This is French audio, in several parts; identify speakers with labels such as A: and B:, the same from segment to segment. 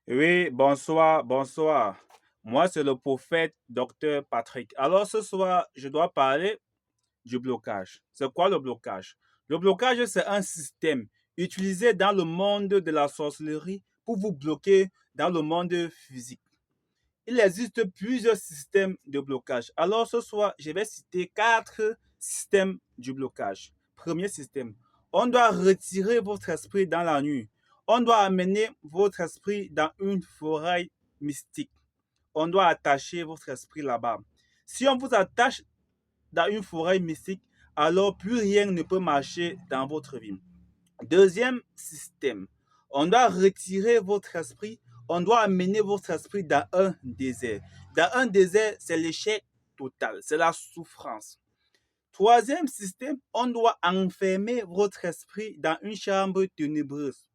A: Oui, bonsoir, bonsoir. Moi, c'est le prophète docteur Patrick. Alors, ce soir, je dois parler du blocage. C'est quoi le blocage? Le blocage, c'est un système utilisé dans le monde de la sorcellerie pour vous bloquer dans le monde physique. Il existe plusieurs systèmes de blocage. Alors, ce soir, je vais citer quatre systèmes du blocage. Premier système, on doit retirer votre esprit dans la nuit. On doit amener votre esprit dans une forêt mystique. On doit attacher votre esprit là-bas. Si on vous attache dans une forêt mystique, alors plus rien ne peut marcher dans votre vie. Deuxième système, on doit retirer votre esprit, on doit amener votre esprit dans un désert. Dans un désert, c'est l'échec total, c'est la souffrance. Troisième système, on doit enfermer votre esprit dans une chambre ténébreuse.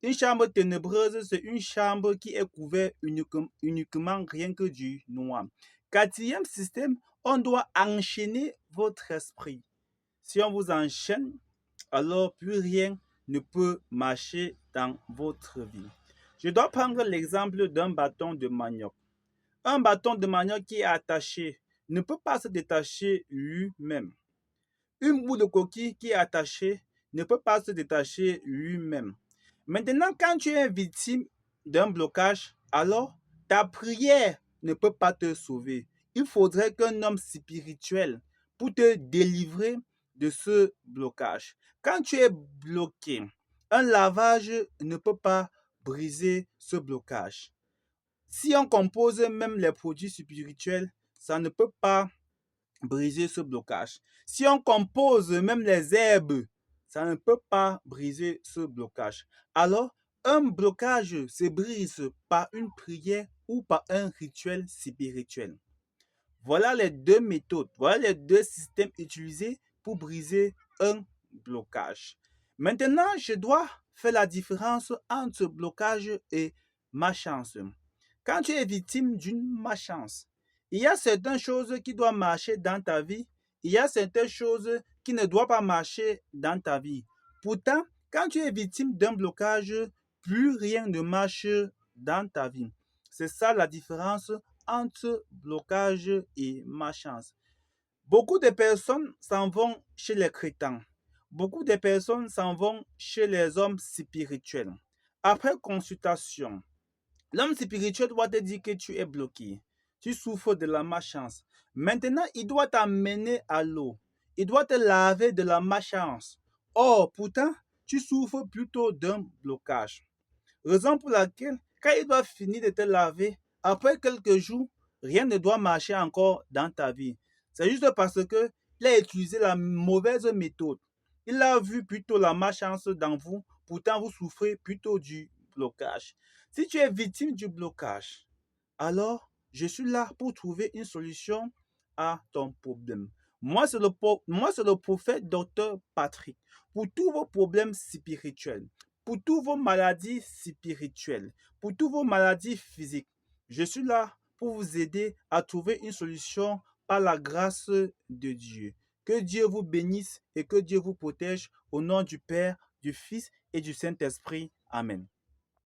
A: Une chambre ténébreuse, c'est une chambre qui est couverte uniquement rien que du noir. Quatrième système, on doit enchaîner votre esprit. Si on vous enchaîne, alors plus rien ne peut marcher dans votre vie. Je dois prendre l'exemple d'un bâton de manioc. Un bâton de manioc qui est attaché ne peut pas se détacher lui-même. Une boule de coquille qui est attachée ne peut pas se détacher lui-même. Maintenant, quand tu es victime d'un blocage, alors ta prière ne peut pas te sauver. Il faudrait qu'un homme spirituel pour te délivrer de ce blocage. Quand tu es bloqué, un lavage ne peut pas briser ce blocage. Si on compose même les produits spirituels, ça ne peut pas briser ce blocage. Si on compose même les herbes, ça ne peut pas briser ce blocage. Alors, un blocage se brise par une prière ou par un rituel spirituel. Voilà les deux méthodes, voilà les deux systèmes utilisés pour briser un blocage. Maintenant, je dois faire la différence entre blocage et malchance. Quand tu es victime d'une malchance, il y a certaines choses qui doivent marcher dans ta vie, il y a certaines choses qui ne doivent pas marcher dans ta vie. Pourtant, quand tu es victime d'un blocage, plus rien ne marche dans ta vie. C'est ça la différence entre blocage et malchance. Beaucoup de personnes s'en vont chez les chrétiens. Beaucoup de personnes s'en vont chez les hommes spirituels. Après consultation, l'homme spirituel doit te dire que tu es bloqué. Tu souffres de la malchance. Maintenant, il doit t'amener à l'eau. Il doit te laver de la malchance. Or, pourtant, tu souffres plutôt d'un blocage. Raison pour laquelle, quand il doit finir de te laver, après quelques jours, rien ne doit marcher encore dans ta vie. C'est juste parce que il a utilisé la mauvaise méthode. Il a vu plutôt la malchance dans vous, pourtant vous souffrez plutôt du blocage. Si tu es victime du blocage, alors je suis là pour trouver une solution à ton problème. Moi, c'est le prophète docteur Patrick. Pour tous vos problèmes spirituels, pour toutes vos maladies spirituelles, pour toutes vos maladies physiques, je suis là pour vous aider à trouver une solution par la grâce de Dieu. Que Dieu vous bénisse et que Dieu vous protège au nom du Père, du Fils et du Saint-Esprit. Amen.